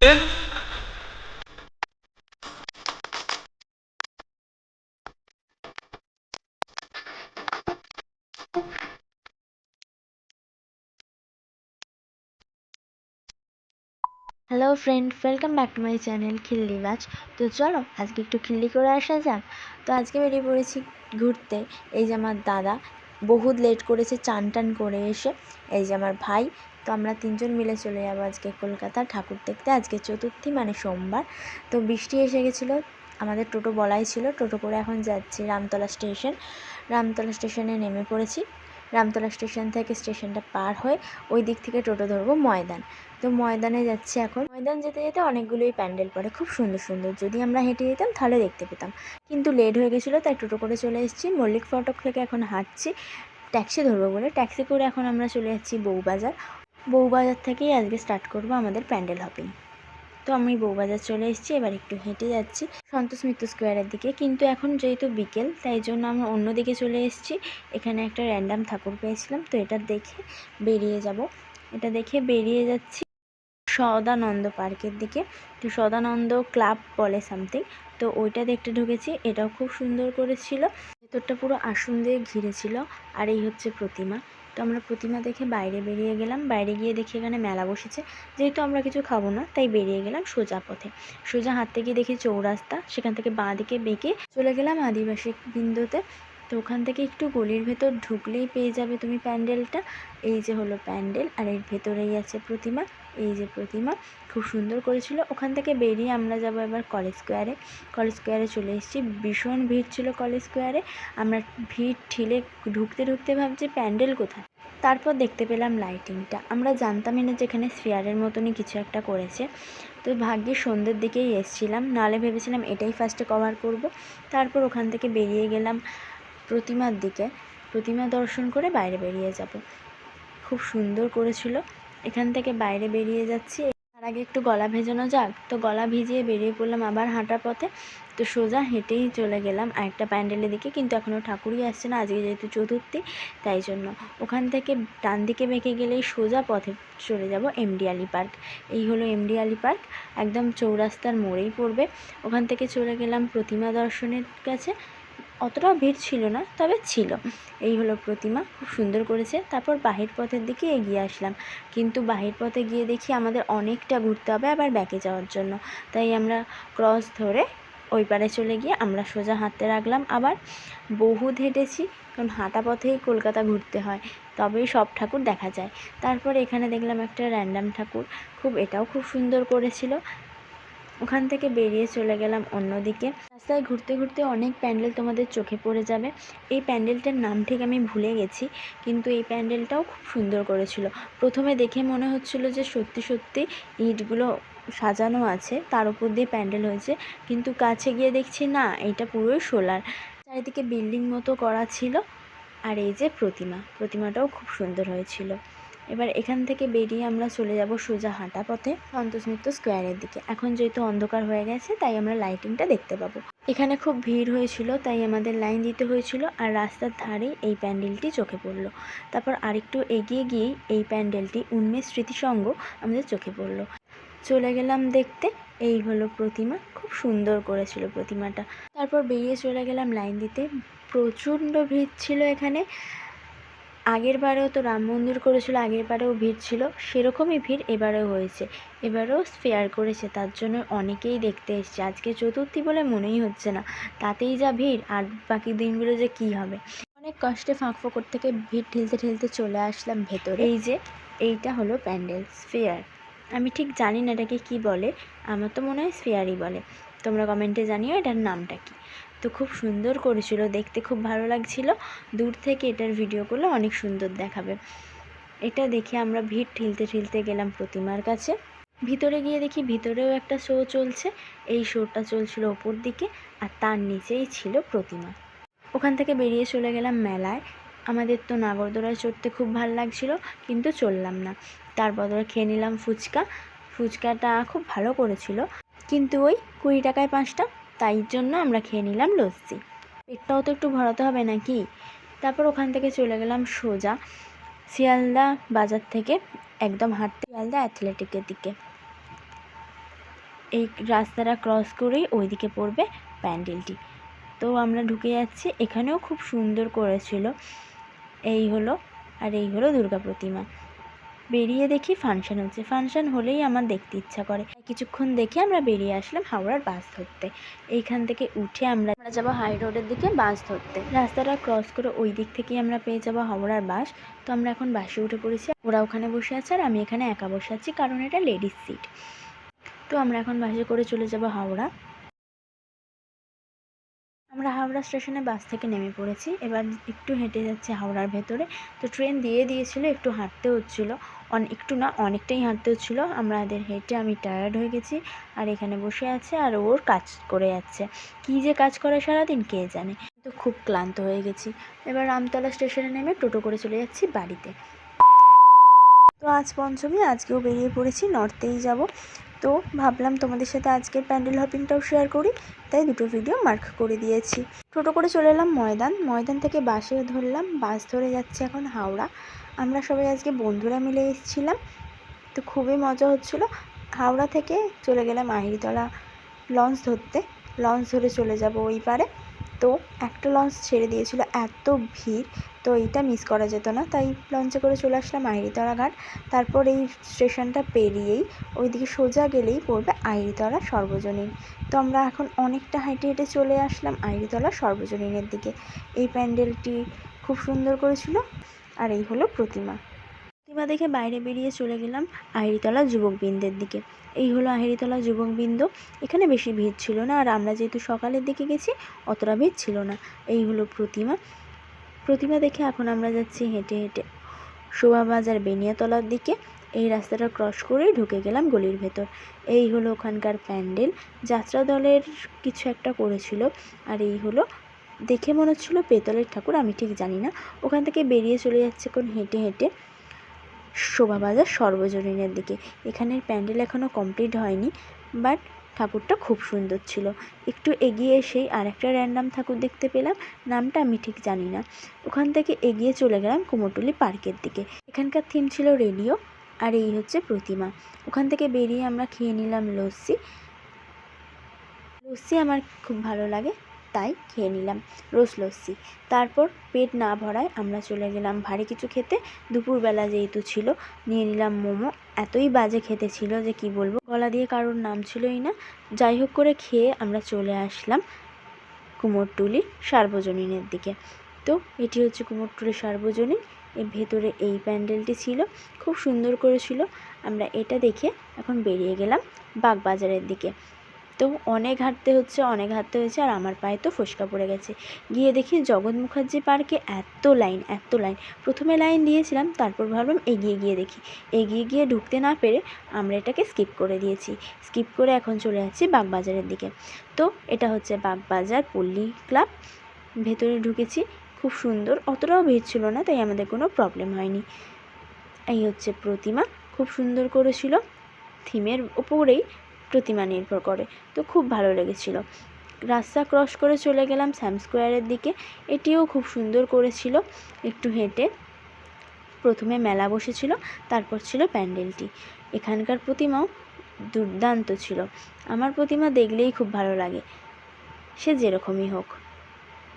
Hello friend, welcome back to my channel Khilli Baaz. তো চলো আজকে একটু খিল্লি করে আসা যাক। তো আজকে বেরিয়ে পড়েছি ঘুরতে। এই যে আমার দাদা বহুত লেট করেছে চান টান করে এসে। এই যে আমার ভাই। তো আমরা তিনজন মিলে চলে যাবো আজকে কলকাতা ঠাকুর দেখতে। আজকে চতুর্থী মানে সোমবার। তো বৃষ্টি এসে গেছিলো, আমাদের টোটো বলাই ছিল। টোটো করে এখন যাচ্ছি রামতলা স্টেশন। রামতলা স্টেশনে নেমে পড়েছি। রামতলা স্টেশন থেকে স্টেশনটা পার হয়ে ওই দিক থেকে টোটো ধরবো ময়দান। তো ময়দানে যাচ্ছি এখন। ময়দান যেতে যেতে অনেকগুলোই প্যান্ডেল পড়ে, খুব সুন্দর সুন্দর। যদি আমরা হেঁটে যেতাম তাহলে দেখতে পেতাম, কিন্তু লেট হয়ে গেছিলো তাই টোটো করে চলে এসেছি। মল্লিক ফটক থেকে এখন হাঁটছি ট্যাক্সি ধরবো বলে। ট্যাক্সি করে এখন আমরা চলে যাচ্ছি বউবাজার। বউবাজার থেকেই আজকে স্টার্ট করবো আমাদের প্যান্ডেল হপিং। তো আমি বউবাজার চলে এসেছি, এবার একটু হেঁটে যাচ্ছি সন্তোষ মিত্র স্কোয়ারের দিকে। কিন্তু এখন যেহেতু বিকেল তাই জন্য আমরা অন্য দিকে চলে এসেছি। এখানে একটা র্যান্ডাম ঠাকুর পেয়েছিলাম, তো এটা দেখে বেরিয়ে যাব। এটা দেখে বেরিয়ে যাচ্ছি সদানন্দ পার্কের দিকে। তো সদানন্দ ক্লাব বলে সামথিং, তো ওইটা দেখতে ঢুকেছি। এটাও খুব সুন্দর করেছিল, ভেতরটা পুরো আসন দিয়ে ঘিরে ছিল। আর এই হচ্ছে প্রতিমা। তো আমরা প্রতিমা দেখে বাইরে বেরিয়ে গেলাম। বাইরে গিয়ে দেখি এখানে মেলা বসেছে। যেহেতু আমরা কিছু খাবো না তাই বেরিয়ে গেলাম সোজা পথে। সোজা হাঁটতে গিয়ে দেখি চৌরাস্তা, সেখান থেকে বাঁ দিকে বেঁকে চলে গেলাম আদিবাসী বিন্দুতে। তো ওখান থেকে একটু গলির ভেতর ঢুকলেই পেয়ে যাবে তুমি প্যান্ডেলটা। এই যে হলো প্যান্ডেল, আর এর ভেতরেই আছে প্রতিমা। এই যে প্রতিমা খুব সুন্দর করেছিল। ওখান থেকে বেরিয়ে আমরা যাব এবার কলেজ স্কোয়ারে। কলেজ স্কোয়ারে চলে এসেছি। ভীষণ ভিড় ছিল কলেজ স্কোয়ারে। আমরা ভিড় ঠেলে ঢুকতে ঢুকতে ভাবছি প্যান্ডেল কোথায়। তারপর দেখতে পেলাম লাইটিংটা। আমরা জানতামই না যেখানে স্ফিয়ারের মতনই কিছু একটা করেছে। তো ভাগ্যে সন্ধ্যের দিকেই এসেছিলাম, নাহলে ভেবেছিলাম এটাই ফার্স্টে কভার করব। তারপর ওখান থেকে বেরিয়ে গেলাম প্রতিমার দিকে। প্রতিমা দর্শন করে বাইরে বেরিয়ে যাব। খুব সুন্দর করেছিল। এখান থেকে বাইরে বেরিয়ে যাচ্ছি। তার আগে একটু গলা ভেজানো যাক। তো গলা ভিজিয়ে বেরিয়ে পড়লাম আবার হাঁটা পথে। তো সোজা হেঁটেই চলে গেলাম আরেকটা প্যান্ডেলের দিকে, কিন্তু এখনও ঠাকুরই আসছে না, আজকে যেহেতু চতুর্থী তাই জন্য। ওখান থেকে ডান দিকে বেঁকে গেলেই সোজা পথে চলে যাব এমডি আলি পার্ক। এই হলো এমডি আলি পার্ক, একদম চৌরাস্তার মোড়েই পড়বে। ওখান থেকে চলে গেলাম প্রতিমা দর্শনের কাছে। অতটাও ভিড় ছিল না, তবে ছিল। এই হলো প্রতিমা, খুব সুন্দর করেছে। তারপর বাহির পথের দিকে এগিয়ে আসলাম, কিন্তু বাহির পথে গিয়ে দেখি আমাদের অনেকটা ঘুরতে হবে আবার ব্যাকে যাওয়ার জন্য। তাই আমরা ক্রস ধরে ওই পারে চলে গিয়ে আমরা সোজা হাঁটতে লাগলাম। আবার বহুত হেঁটেছি, কারণ হাঁটা পথেই কলকাতা ঘুরতে হয়, তবেই সব ঠাকুর দেখা যায়। তারপর এখানে দেখলাম একটা র্যান্ডাম ঠাকুর, এটাও খুব সুন্দর করেছিল। ওখান থেকে বেরিয়ে চলে গেলাম অন্যদিকে। রাস্তায় ঘুরতে ঘুরতে অনেক প্যান্ডেল তোমাদের চোখে পড়ে যাবে। এই প্যান্ডেলটার নাম ঠিক আমি ভুলে গেছি, কিন্তু এই প্যান্ডেলটাও খুব সুন্দর করেছিল। প্রথমে দেখে মনে হচ্ছিল যে সত্যি সত্যি ইটগুলো সাজানো আছে, তার উপর দিয়ে প্যান্ডেল হয়েছে, কিন্তু কাছে গিয়ে দেখছি না, এটা পুরোই সোলার। চারিদিকে বিল্ডিং মতো করা ছিল। আর এই যে প্রতিমাটাও খুব সুন্দর হয়েছিল। এবার এখান থেকে বেরিয়ে আমরা চলে যাব সোজা হাঁটা পথে সন্তোষ মিত্র স্কোয়ারের দিকে। এখন যেহেতু অন্ধকার হয়ে গেছে তাই আমরা লাইটিংটা দেখতে পাবো। এখানে খুব ভিড় হয়েছিল তাই আমাদের লাইন দিতে হয়েছিল, আর রাস্তার ধারেই এই প্যান্ডেলটি চোখে পড়লো। তারপর আরেকটু এগিয়ে গিয়েই এই প্যান্ডেলটি উন্মেষ স্মৃতিসংঘ আমাদের চোখে পড়লো। চলে গেলাম দেখতে। এই হলো প্রতিমা, খুব সুন্দর করেছিল প্রতিমাটা। তারপর বেরিয়ে চলে গেলাম লাইন দিতে। প্রচণ্ড ভিড় ছিল এখানে। আগের বারেও তো রাম মন্দির করেছিল, আগের বারেও ভিড় ছিল, সেরকমই ভিড় এবারেও হয়েছে। এবারেও ফেয়ার করেছে, তার জন্য অনেকেই দেখতে এসছে। আজকে চতুর্থী বলে মনেই হচ্ছে না, তাতেই যা ভিড়, আর বাকি দিনগুলো যে কী হবে। অনেক কষ্টে ফাঁক ফোকর থেকে ভিড় ঠেলতে ঠেলতে চলে আসলাম ভেতরে। এই যে এইটা হলো প্যান্ডেল স্ফিয়ার। আমি ঠিক জানি না এটাকে কী বলে, আমার তো মনে হয় স্ফিয়ারই বলে। তোমরা কমেন্টে জানিও এটার নামটা কী। তো খুব সুন্দর করেছিল, দেখতে খুব ভালো লাগছিল। দূর থেকে এটার ভিডিও করলে অনেক সুন্দর দেখাবে। এটা দেখে আমরা ভিড় ঠেলতে ঠেলতে গেলাম প্রতিমার কাছে। ভিতরে গিয়ে দেখি ভিতরেও একটা শো চলছে। এই শোটা চলছিল ওপর দিকে, আর তার নিচেই ছিল প্রতিমা। ওখান থেকে বেরিয়ে চলে গেলাম মেলায়। আমাদের তো নাগরদোলায় চড়তে খুব ভালো লাগছিল, কিন্তু চললাম না। তার বদলে খেয়ে নিলাম ফুচকা। ফুচকাটা খুব ভালো করেছিল, কিন্তু ওই 20 টাকায় 5টা, তাই জন্য আমরা খেয়ে নিলাম লস্যি। পেটটাও তো একটু ভরাতে হবে নাকি। তারপর ওখান থেকে চলে গেলাম সোজা শিয়ালদা বাজার থেকে একদম হাঁটতে শিয়ালদা অ্যাথলেটিকের দিকে। এই রাস্তাটা ক্রস করেই ওইদিকে পড়বে প্যান্ডেলটি। তো আমরা ঢুকে যাচ্ছি। এখানেও খুব সুন্দর করেছিল। এই হলো, আর এই হলো দুর্গা প্রতিমা। বেরিয়ে দেখি ফাংশন হচ্ছে। ফাংশন হলেই আমার দেখতে ইচ্ছা করে। কিছুক্ষণ দেখে আমরা বেরিয়ে আসলাম হাওড়ার বাস ধরতে। এইখান থেকে উঠে আমরা যাবো হাই রোডের দিকে বাস ধরতে। রাস্তাটা ক্রস করে ওই দিক থেকেই আমরা পেয়ে যাবো হাওড়ার বাস। তো আমরা এখন বাসে উঠে পড়েছি। ওরা ওখানে বসে আছে আর আমি এখানে একা বসে আছি, কারণ এটা লেডিস সিট। তো আমরা এখন বাসে করে চলে যাব হাওড়া। আমরা হাওড়া স্টেশনে বাস থেকে নেমে পড়েছি। এবার একটু হেঁটে যাচ্ছি হাওড়ার ভেতরে। তো ট্রেন দিয়েছিল, একটু হাঁটতে হচ্ছিলো, একটু না অনেকটাই হাঁটতে হচ্ছিলো। আমাদের হেঁটে আমি টায়ার্ড হয়ে গেছি। আর এখানে বসে আছে আর ওর কাজ করে যাচ্ছে। কী যে কাজ করে সারাদিন কে জানে। তো খুব ক্লান্ত হয়ে গেছি। এবার আমতলা স্টেশনে নেমে টোটো করে চলে যাচ্ছি বাড়িতে। তো আজ পঞ্চমী, আজকেও বেরিয়ে পড়েছি, নর্থেই যাব। তো ভাবলাম তোমাদের সাথে আজকের প্যান্ডেল হপিংটাও শেয়ার করি, তাই দুটো ভিডিও মার্ক করে দিয়েছি। টোটো করে চলে এলাম ময়দান থেকে বাসে ধরলাম। বাস ধরে যাচ্ছে এখন হাওড়া। আমরা সবাই আজকে বন্ধুরা মিলে এসেছিলাম, তো খুবই মজা হচ্ছিলো। হাওড়া থেকে চলে গেলাম আহিরিতলা লঞ্চ ধরতে। লঞ্চ ধরে চলে যাব ওই পারে। তো একটা লঞ্চ ছেড়ে দিয়েছিল, এত ভিড়, তো এইটা মিস করা যেত না, তাই লঞ্চে করে চলে আসলাম আহিরিতলা ঘাট। তারপর এই স্টেশনটা পেরিয়েই ওইদিকে সোজা গেলেই পড়বে আহিরিতলা সর্বজনীন। তো আমরা এখন অনেকটা হেঁটে হেঁটে চলে আসলাম আহিরিতলা সর্বজনীনের দিকে। এই প্যান্ডেলটি খুব সুন্দর করেছিল। আর এই হলো প্রতিমা দেখে বাইরে বেরিয়ে চলে গেলাম আহিরিতলা যুবকবৃন্দের দিকে। এই হলো আহিরিতলা যুবকবৃন্দ। এখানে বেশি ভিড় ছিল না, আর আমরা যেহেতু সকালের দিকে গেছি অতটা ভিড় ছিল না। এই হলো প্রতিমা দেখে এখন আমরা যাচ্ছি হেঁটে হেঁটে শোভাবাজার বেনিয়াতলার দিকে। এই রাস্তাটা ক্রস করেই ঢুকে গেলাম গলির ভেতর। এই হলো ওখানকার প্যান্ডেল, যাত্রা দলের কিছু একটা করেছিল। আর এই হলো, দেখে মনে হচ্ছিল পেতলের ঠাকুর, আমি ঠিক জানি না। ওখান থেকে বেরিয়ে চলে যাচ্ছে এখন হেঁটে হেঁটে শোভাবাজার সর্বজনীনের দিকে। এখানের প্যান্ডেল এখনও কমপ্লিট হয়নি, বাট ঠাকুরটা খুব সুন্দর ছিল। একটু এগিয়ে এসেই আরেকটা র্যান্ডাম ঠাকুর দেখতে পেলাম, নামটা আমি ঠিক জানি না। ওখান থেকে এগিয়ে চলে গেলাম কুমোরটুলি পার্কের দিকে। এখানকার থিম ছিল রেডিও। আর এই হচ্ছে প্রতিমা। ওখান থেকে বেরিয়ে আমরা খেয়ে নিলাম লস্যি। আমার খুব ভালো লাগে, তাই খেয়ে নিলাম রোজ লস্যি। তারপর পেট না ভরায় আমরা চলে গেলাম ভারী কিছু খেতে। দুপুরবেলা যেহেতু ছিল, নিয়ে নিলাম মোমো। এতই বাজে খেতে ছিল যে কি বলবো, গলা দিয়ে কারোর নাম ছিলই না। যাই হোক করে খেয়ে আমরা চলে আসলাম কুমোরটুলি সার্বজনীনের দিকে। তো এটি হচ্ছে কুমোরটুলি সার্বজনীন। এর ভেতরে এই প্যান্ডেলটি ছিল, খুব সুন্দর করেছিল। আমরা এটা দেখে এখন বেরিয়ে গেলাম বাগবাজারের দিকে। তো অনেক হাঁটতে হয়েছে, আর আমার পায়ে তো ফোস্কা পড়ে গেছে। গিয়ে দেখি জগৎ মুখার্জি পার্কে এত লাইন। প্রথমে লাইন দিয়েছিলাম, তারপর ভাবলাম এগিয়ে গিয়ে ঢুকতে না পেরে আমরা এটাকে স্কিপ করে দিয়েছি। স্কিপ করে এখন চলে যাচ্ছি বাগবাজারের দিকে। তো এটা হচ্ছে বাগবাজার পল্লী ক্লাব। ভেতরে ঢুকেছি, খুব সুন্দর, অতটাও ভিড় ছিল না, তাই আমাদের কোনো প্রবলেম হয়নি। এই হচ্ছে প্রতিমা, খুব সুন্দর করেছিল। থিমের ওপরেই প্রতিমা নির্ভর করে, তো খুব ভালো লেগেছিল। রাস্তা ক্রস করে চলে গেলাম শ্যাম স্কোয়ারের দিকে। এটিও খুব সুন্দর করেছিল। একটু হেঁটে প্রথমে মেলা বসেছিল, তারপর ছিল প্যান্ডেলটি। এখানকার প্রতিমাও দুর্দান্ত ছিল। আমার প্রতিমা দেখলেই খুব ভালো লাগে, সে যেরকমই হোক।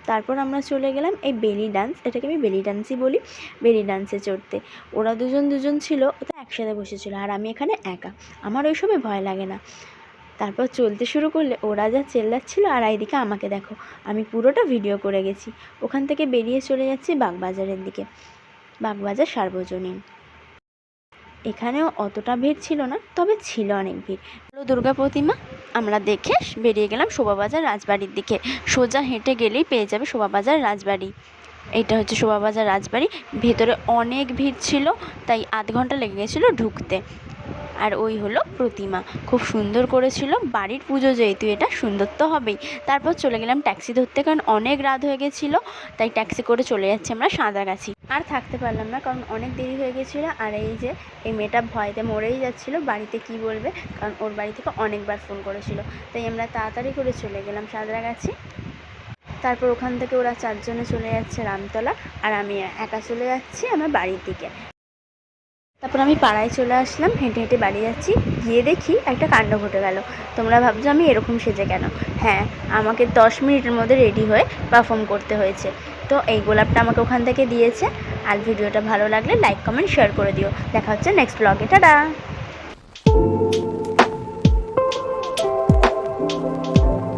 তারপর আমরা চলে গেলাম এই বেলি ডান্স, এটাকে আমি বেলি ডান্সই বলি, বেলি ডান্সে চড়তে। ওরা দুজন ছিল, ওটা একসাথে বসেছিল, আর আমি এখানে একা। আমার ওইসবে ভয় লাগে না। তারপর চলতে শুরু করলে ওরা যা চেল্লাচ্ছিল, আর এইদিকে আমাকে দেখো, আমি পুরোটা ভিডিও করে গেছি। ওখান থেকে বেরিয়ে চলে যাচ্ছি বাগবাজারের দিকে, বাগবাজার সার্বজনীন। এখানেও অতটা ভিড় ছিল না, তবে ছিল অনেক ভিড়। দুর্গা প্রতিমা আমরা দেখে বেরিয়ে গেলাম শোভাবাজার রাজবাড়ির দিকে। সোজা হেঁটে গেলেই পেয়ে যাবে শোভাবাজার রাজবাড়ি। এইটা হচ্ছে শোভাবাজার রাজবাড়ি। ভেতরে অনেক ভিড় ছিল, তাই আধ ঘন্টা লেগে গেছিলো ঢুকতে। আর ওই হলো প্রতিমা, খুব সুন্দর করেছিল। বাড়ির পুজো যেহেতু, এটা সুন্দর তো হবেই। তারপর চলে গেলাম ট্যাক্সি ধরতে, কারণ অনেক রাত হয়ে গেছিলো, তাই ট্যাক্সি করে চলে যাচ্ছি আমরা সাঁতরাগাছি। আর থাকতে পারলাম না, কারণ অনেক দেরি হয়ে গেছিলো। আর এই যে এই মেয়েটা ভয়তে মরেই যাচ্ছিলো, বাড়িতে কি বলবে, কারণ ওর বাড়ি থেকে অনেকবার ফোন করেছিল। তাই আমরা তাড়াতাড়ি করে চলে গেলাম সাঁতরাগাছি। তারপর ওখান থেকে ওরা চারজনে চলে যাচ্ছে রামতলা, আর আমি একা চলে যাচ্ছি আমার বাড়ির দিকে। তারপর আমি পাড়ায় চলে আসলাম, হেঁটে হেঁটে বাড়ি যাচ্ছি, গিয়ে দেখি একটা কাণ্ড ঘটে গেল। তোমরা ভাবছো আমি এরকম সেজে কেন? হ্যাঁ, আমাকে 10 মিনিটের মধ্যে রেডি হয়ে পারফর্ম করতে হয়েছে। তো এই গোলাপটা আমাকে ওখান থেকে দিয়েছে। আর ভিডিওটা ভালো লাগলে লাইক কমেন্ট শেয়ার করে দিও। দেখা হচ্ছে নেক্সট ব্লগে। টাটা।